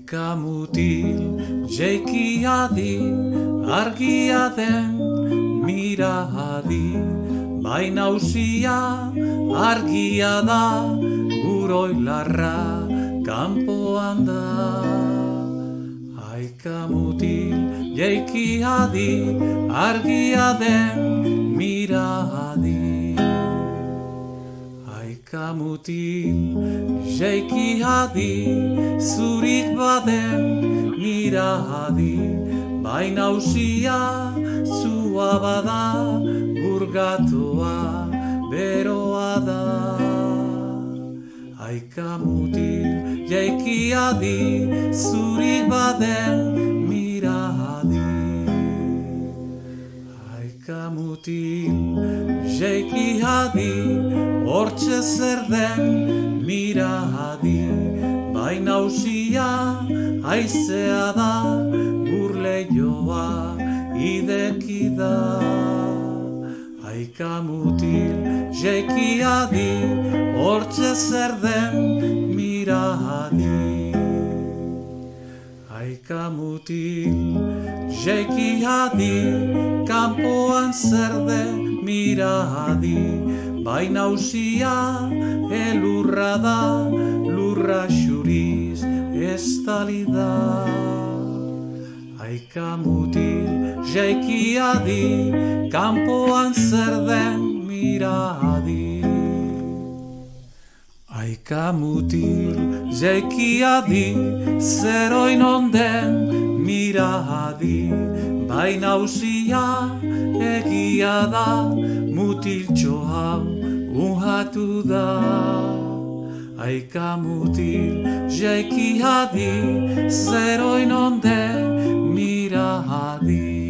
Aika mutil jeiki adi, argia den mira adi, baina usia argia da, uroilarra kanpoan da. Aika mutil jeiki adi, argia den mira adi. Aika mutil jeiki adi, zurik baden mira adi, baina usia zua bada, urgatoa beroa da. Aika mutil jeiki adi, zurik baden mira adi. Aika mutil jeiki adi, hortxe zer den mira adi, baina usia haizea da, burleioa ideki da. Aika mutil jeiki adi, hortxe zer den mira adi. Aika mutil jeiki adi, kanpoan zer den mira adi, baina usia elurra da, lurra xuriz estali da. Aika mutil jeiki adi, kanpoan zer den mira adi. Aika mutil jeiki adi, zeroin onden mira adi, baina usia egia da, mutiltxo hau unhatu da. Aika mutil jeiki adi, zeroin onden mira adi.